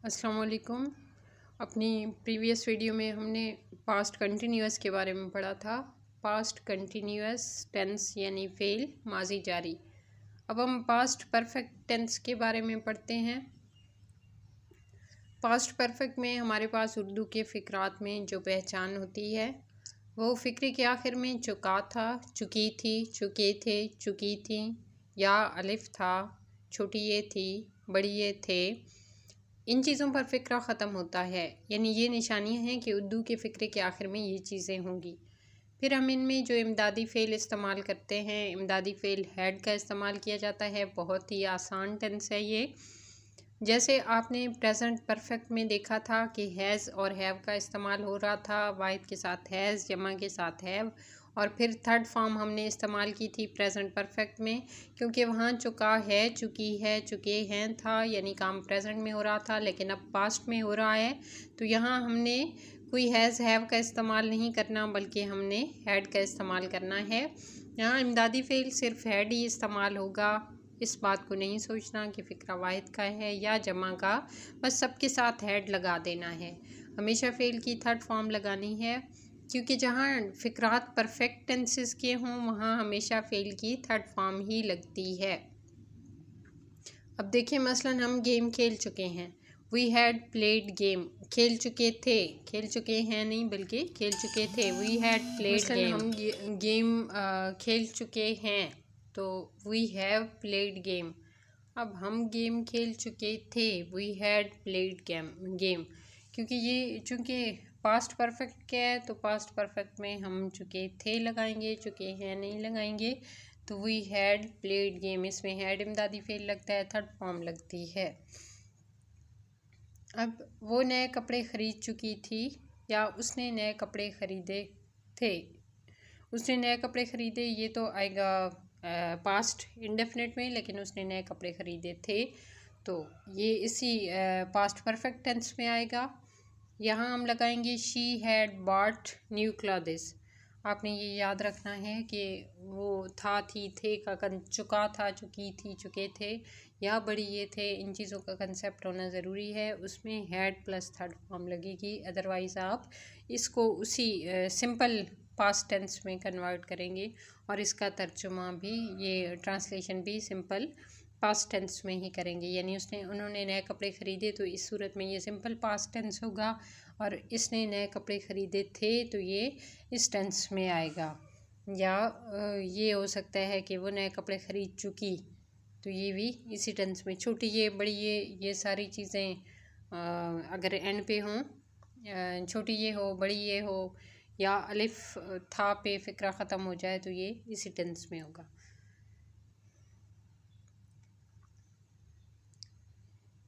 अस्सलाम वालेकुम। अपनी प्रीवियस वीडियो में हमने पास्ट कंटिन्यूअस के बारे में पढ़ा था। पास्ट कंटिन्यूअस टेंस यानी फ़ेल माजी जारी। अब हम पास्ट परफेक्ट टेंस के बारे में पढ़ते हैं। पास्ट परफेक्ट में हमारे पास उर्दू के फ़िक्रात में जो पहचान होती है वो फ़िक्रे के आखिर में चुका था, चुकी थी, चुके थे, चुकी थी, या अलिफ था, छोटी ये थी, बड़ी ये थे, इन चीज़ों पर फ़िक्रा ख़त्म होता है। यानी ये निशानियाँ हैं कि उर्दू के फ़िक्रे के आखिर में ये चीज़ें होंगी। फिर हम इनमें जो इमदादी फ़ेल इस्तेमाल करते हैं, इमदादी फ़ेल हैड का इस्तेमाल किया जाता है। बहुत ही आसान टेंस है ये। जैसे आपने प्रेजेंट परफेक्ट में देखा था कि हैज़ और हैव का इस्तेमाल हो रहा था, वाहिद के साथ हैज़, जमा के साथ हैव, और फिर थर्ड फॉर्म हमने इस्तेमाल की थी प्रेजेंट परफेक्ट में, क्योंकि वहाँ चुका है, चुकी है, चुके हैं था, यानी काम प्रेजेंट में हो रहा था लेकिन अब पास्ट में हो रहा है। तो यहाँ हमने कोई हैज़ हैव का इस्तेमाल नहीं करना बल्कि हमने हैड का इस्तेमाल करना है। यहाँ इमदादी फ़ेल सिर्फ हैड ही इस्तेमाल होगा। इस बात को नहीं सोचना कि फ़िक्रा वाहिद का है या जमा का, बस सबके साथ हैड लगा देना है। हमेशा फ़ेल की थर्ड फॉर्म लगानी है, क्योंकि जहाँ फ़िक्रात परफेक्ट टेंसेस के हों वहाँ हमेशा फ़ेल की थर्ड फॉर्म ही लगती है। अब देखिए मसलन हम गेम खेल चुके हैं। वी हैड प्लेड गेम, खेल चुके थे, खेल चुके हैं नहीं बल्कि खेल चुके थे। वी हैड प्लेड गेम, हम गेम खेल चुके हैं तो वी हैव प्लेड गेम। अब हम गेम खेल चुके थे, वी हैड प्लेड गेम, क्योंकि ये चूँकि पास्ट परफेक्ट क्या है तो पास्ट परफेक्ट में हम चुके थे लगाएंगे, चुके हैं नहीं लगाएंगे। तो वी हैड प्लेड गेम, इसमें हैड इमदादी फ़ेल लगता है, थर्ड फॉर्म लगती है। अब वो नए कपड़े ख़रीद चुकी थी या उसने नए कपड़े ख़रीदे थे। उसने नए कपड़े ख़रीदे, ये तो आएगा पास्ट इंडेफिनिट में, लेकिन उसने नए कपड़े ख़रीदे थे तो ये इसी पास्ट परफेक्ट टेंस में आएगा। यहाँ हम लगाएंगे she had bought new clothes. आपने ये याद रखना है कि वो था, थी, थे का चुका था, चुकी थी, चुके थे, या बड़ी ये थे, इन चीज़ों का कंसेप्ट होना ज़रूरी है। उसमें हैड प्लस थर्ड फॉर्म लगेगी, अदरवाइज़ आप इसको उसी सिंपल पास्ट टेंस में कन्वर्ट करेंगे और इसका तर्जुमा भी, ये ट्रांसलेशन भी सिंपल पास्ट टेंस में ही करेंगे। यानी उन्होंने नए कपड़े ख़रीदे तो इस सूरत में ये सिंपल पास्ट टेंस होगा, और इसने नए कपड़े ख़रीदे थे तो ये इस टेंस में आएगा। या ये हो सकता है कि वो नए कपड़े ख़रीद चुकी, तो ये भी इसी टेंस में। छोटी ये, बड़ी ये सारी चीज़ें अगर एंड पे हों, छोटी ये हो, बड़ी ये हो, या अलिफ था पे फ़िक्रा ख़त्म हो जाए तो ये इसी टेंस में होगा।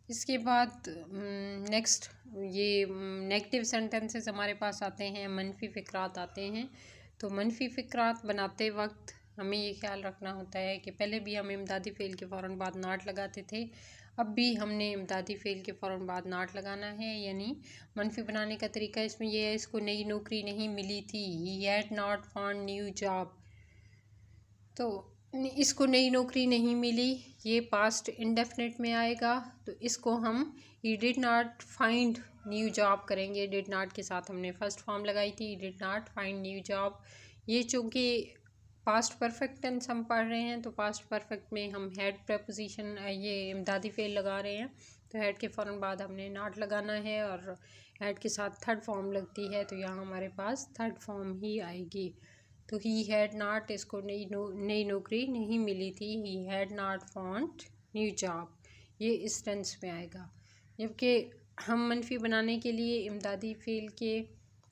इसके बाद नेक्स्ट ये नेगेटिव सेंटेंसेस हमारे पास आते हैं, मनफी फ़िक्रात आते हैं। तो मनफी फ़िक्रात बनाते वक्त हमें ये ख्याल रखना होता है कि पहले भी हम इमदादी फ़ेल के फ़ौरन बाद नाट लगाते थे, अब भी हमने इमदादी फ़ेल के फ़ौरन बाद नाट लगाना है। यानी मनफी बनाने का तरीका इसमें यह है, इसको नई नौकरी नहीं मिली थी, he had not found new job, तो इसको नई नौकरी नहीं मिली, ये पास्ट इंडेफिनिट में आएगा। तो इसको हम he did not find new job करेंगे। डिड नॉट के साथ हमने फर्स्ट फॉर्म लगाई थी, he did not find new job. ये चूँकि पास्ट परफेक्ट टेंस हम पढ़ रहे हैं तो पास्ट परफेक्ट में हम हैड प्रपोजिशन, ये इमदादी फ़ेल लगा रहे हैं, तो हैड के फ़ौरन बाद हमने नॉट लगाना है और हैड के साथ थर्ड फॉर्म लगती है तो यहाँ हमारे पास थर्ड फॉर्म ही आएगी। तो ही हैड नॉट, इसको नई नौकरी नहीं मिली थी, he had not found new job, ये इस टेंस में आएगा। जबकि हम मनफी बनाने के लिए इमदादी फ़ेल के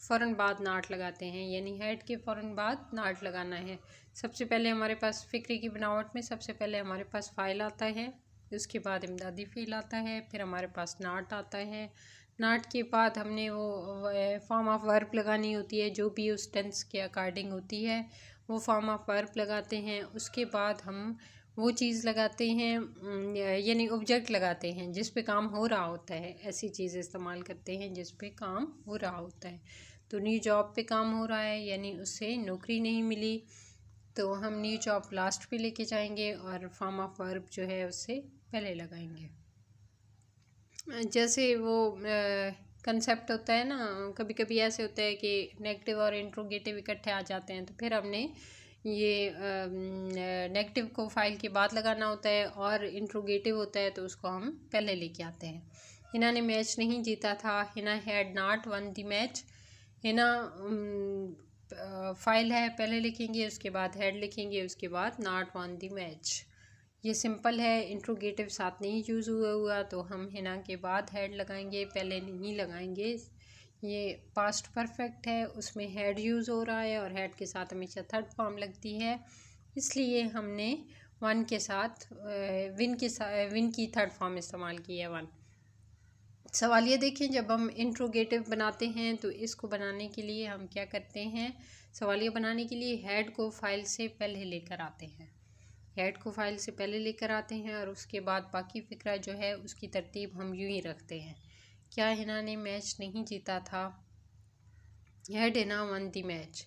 फ़ौरन बाद नाट लगाते हैं, यानी हैड के फ़ौरन बाद नाट लगाना है। सबसे पहले हमारे पास फ़िक्रे की बनावट में सबसे पहले हमारे पास फ़ाइल आता है, उसके बाद इमदादी फ़ेल आता है, फिर हमारे पास नाट आता है। नाट के बाद हमने वो फॉर्म ऑफ वर्ब लगानी होती है, जो भी उस टेंस के अकॉर्डिंग होती है वो फॉर्म ऑफ वर्ब लगाते हैं। उसके बाद हम वो चीज़ लगाते हैं, यानी ऑब्जेक्ट लगाते हैं जिस पे काम हो रहा होता है, ऐसी चीज़ इस्तेमाल करते हैं जिस पे काम हो रहा होता है। तो न्यू जॉब पे काम हो रहा है यानी उससे नौकरी नहीं मिली, तो हम न्यू जॉब लास्ट पे लेके जाएंगे और फॉर्म ऑफ वर्ब जो है उससे पहले लगाएंगे। जैसे वो कंसेप्ट होता है ना, कभी कभी ऐसे होता है कि नेगेटिव और इंट्रोगेटिव इकट्ठे आ जाते हैं, तो फिर हमने ये नेगेटिव को फाइल के बाद लगाना होता है और इंट्रोगेटिव होता है तो उसको हम पहले लेके आते हैं। हिना ने मैच नहीं जीता था, Hina had not one the match. Hina file है, पहले लिखेंगे, उसके बाद हैड लिखेंगे, उसके बाद नॉट वन द मैच। ये सिंपल है, इंट्रोगेटिव साथ नहीं यूज़ हुआ तो हम हिना के बाद हैड लगाएंगे, पहले नहीं लगाएंगे। ये पास्ट परफेक्ट है, उसमें हैड यूज़ हो रहा है और हैड के साथ हमेशा थर्ड फॉर्म लगती है, इसलिए हमने वन के साथ विन की थर्ड फॉर्म इस्तेमाल की है, वन। सवालिया देखें, जब हम इंट्रोगेटिव बनाते हैं तो इसको बनाने के लिए हम क्या करते हैं, सवालिया बनाने के लिए हैड को फाइल से पहले लेकर आते हैं, हेड को फाइल से पहले लेकर आते हैं और उसके बाद बाकी फ़िक्रा जो है उसकी तरतीब हम यूँ ही रखते हैं। क्या हिना ने मैच नहीं जीता था, had Hina one the match.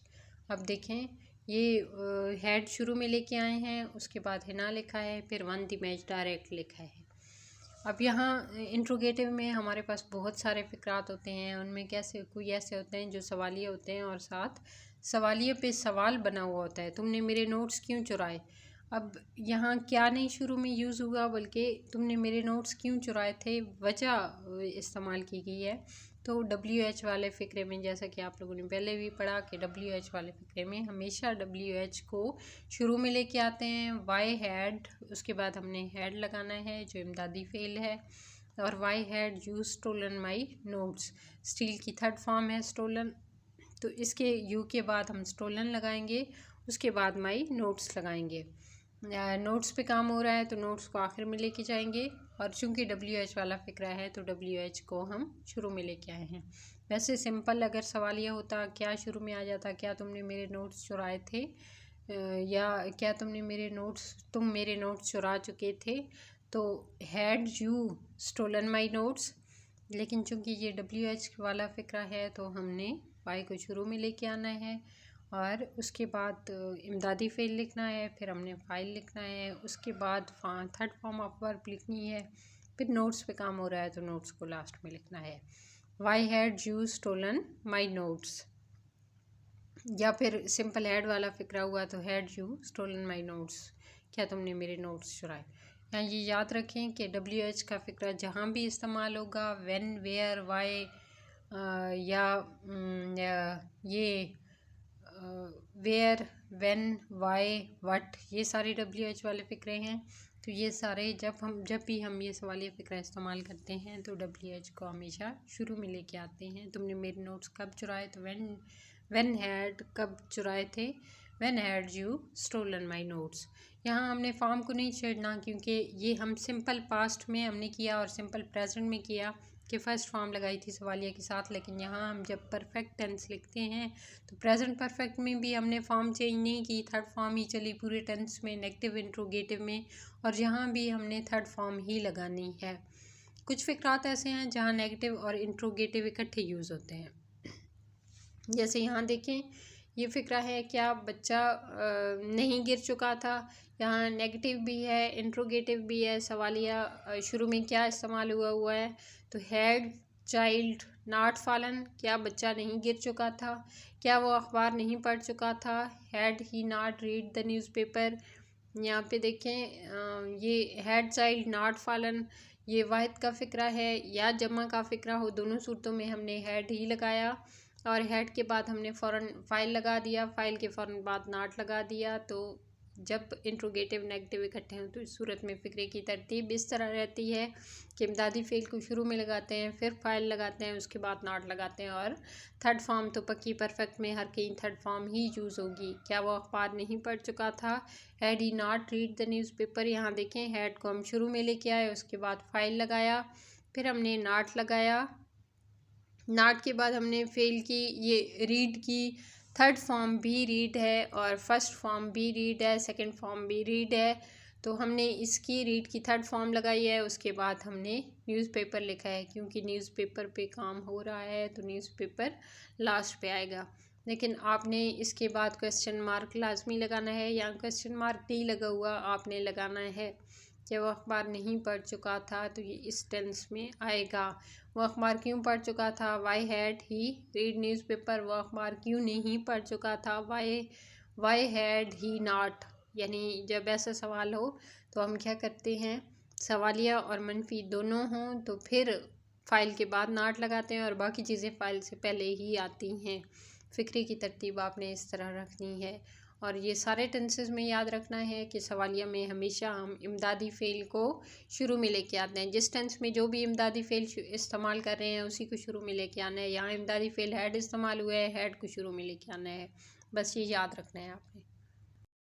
अब देखें, ये हैड शुरू में लेके आए हैं, उसके बाद हिना लिखा है, फिर वन द मैच डायरेक्ट लिखा है। अब यहाँ इंट्रोगेटिव में हमारे पास बहुत सारे फ़िक्रात होते हैं, उनमें कैसे कोई ऐसे होते हैं जो सवालिया होते हैं और साथ सवालिया पे सवाल बना हुआ होता है, तुमने मेरे नोट्स क्यों चुराए। अब यहाँ क्या नहीं शुरू में यूज़ हुआ, बल्कि तुमने मेरे नोट्स क्यों चुराए थे वजह इस्तेमाल की गई है। तो WH वाले फ़िक्रे में, जैसा कि आप लोगों ने पहले भी पढ़ा कि WH वाले फ़िक्रे में हमेशा WH को शुरू में लेके आते हैं। वाई हैड, उसके बाद हमने हैड लगाना है जो इमदादी फ़ेल है, और why had you stolen my notes, steal की थर्ड फॉर्म है स्टोलन, तो इसके यू के बाद हम स्टोलन लगाएंगे, उसके बाद माई नोट्स लगाएंगे। नोट्स पे काम हो रहा है तो नोट्स को आखिर में लेके जाएंगे, और चूंकि WH वाला फ़िक्रा है तो WH को हम शुरू में लेके आए हैं। वैसे सिंपल अगर सवाल यह होता क्या शुरू में आ जाता, क्या तुमने मेरे नोट्स चुराए थे, या क्या तुम मेरे नोट्स चुरा चुके थे, तो had you stolen my notes. लेकिन चूंकि ये WH वाला फ़िक्रा है तो हमने वाई को शुरू में लेके आना है और उसके बाद इमदादी फ़ेल लिखना है, फिर हमने फ़ाइल लिखना है, उसके बाद थर्ड फॉर्म ऑफ वर्ब लिखनी है, फिर नोट्स पे काम हो रहा है तो नोट्स को लास्ट में लिखना है। Why had you stolen my notes, या फिर सिंपल हैड वाला फ़िक्रा हुआ तो had you stolen my notes, क्या तुमने मेरे नोट्स चुराए। यहाँ ये याद रखें कि WH का फ़िक्रा जहाँ भी इस्तेमाल होगा, व्हेन, वेयर, वाई, या ये वेयर, व्हेन, वाई, व्हाट, ये सारे WH वाले फ़िक्रे हैं। तो ये सारे जब भी हम ये सवालिया फ़िक्रा इस्तेमाल करते हैं तो WH को हमेशा शुरू में लेके आते हैं। तुमने मेरे नोट्स कब चुराए, तो व्हेन हैड, कब चुराए थे, when had you stolen my notes. यहाँ हमने फॉर्म को नहीं छेड़ना क्योंकि ये हम सिंपल पास्ट में हमने किया और सिंपल प्रेजेंट में किया कि फ़र्स्ट फॉर्म लगाई थी सवालिया के साथ, लेकिन यहाँ हम जब परफेक्ट टेंस लिखते हैं तो प्रेजेंट परफेक्ट में भी हमने फॉर्म चेंज नहीं की, थर्ड फॉर्म ही चली पूरे टेंस में, नेगेटिव इंट्रोगेटिव में, और यहाँ भी हमने थर्ड फॉर्म ही लगानी है। कुछ फ़िक्रात ऐसे हैं जहाँ नेगेटिव और इंट्रोगेटिव इकट्ठे यूज़ होते हैं, जैसे यहाँ देखें, ये फ़िक्रा है क्या बच्चा नहीं गिर चुका था, यहाँ नेगेटिव भी है इंट्रोगेटिव भी है, सवालिया शुरू में क्या इस्तेमाल हुआ है, तो हैड चाइल्ड नॉट फॉलन, क्या बच्चा नहीं गिर चुका था, क्या वो अखबार नहीं पढ़ चुका था, had he not read the newspaper. यहाँ पे देखें, ये हैड चाइल्ड नॉट फॉलन, ये वाहिद का फ़िक्रा है या जमा का फ़िक्रा हो, दोनों सूरतों में हमने हैड ही लगाया और हैड के बाद हमने फ़ौरन फ़ाइल लगा दिया, फ़ाइल के फ़ौरन बाद नॉट लगा दिया। तो जब इंट्रोगेटिव नेगेटिव इकट्ठे हों तो इस सूरत में फ़िक्रे की तरतीब इस तरह रहती है कि इमदादी फ़ेल को शुरू में लगाते हैं, फिर फ़ाइल लगाते हैं, उसके बाद नॉट लगाते हैं, और थर्ड फॉर्म तो पक्की परफेक्ट में हर कहीं थर्ड फॉर्म ही यूज़ होगी। क्या वो अखबार नहीं पढ़ चुका था, had he not read the newspaper. यहाँ देखें, हैड को हम शुरू में लेके आए, उसके बाद फ़ाइल लगाया, फिर हमने नॉट लगाया, नॉट के बाद हमने फेल की, ये रीड की, थर्ड फॉर्म भी रीड है और फर्स्ट फॉर्म भी रीड है, सेकंड फॉर्म भी रीड है, तो हमने इसकी रीड की थर्ड फॉर्म लगाई है। उसके बाद हमने न्यूज़पेपर लिखा है, क्योंकि न्यूज़पेपर पे काम हो रहा है तो न्यूज़पेपर लास्ट पे आएगा, लेकिन आपने इसके बाद क्वेश्चन मार्क लाजमी लगाना है, या क्वेश्चन मार्क नहीं लगा हुआ आपने लगाना है। कि वो अखबार नहीं पढ़ चुका था, तो ये इस टेंस में आएगा। वो अखबार क्यों पढ़ चुका था, why had he read newspaper. वो अखबार क्यों नहीं पढ़ चुका था, वाई हैड ही नॉट। यानी जब ऐसा सवाल हो तो हम क्या करते हैं, सवालिया और मनफी दोनों हों तो फिर फ़ाइल के बाद नॉट लगाते हैं और बाकी चीज़ें फ़ाइल से पहले ही आती हैं। फ़िक्रे की तरतीब आपने इस तरह रखनी है। और ये सारे टेंसेस में याद रखना है कि सवालिया में हमेशा हम इमदादी फ़ेल को शुरू में लेके आते हैं। जिस टेंस में जो भी इमदादी फ़ेल इस्तेमाल कर रहे हैं उसी को शुरू में लेके आना है। यहाँ इमदादी फ़ेल हैड इस्तेमाल हुआ है, हैड को शुरू में लेके आना है। बस ये याद रखना है आपने।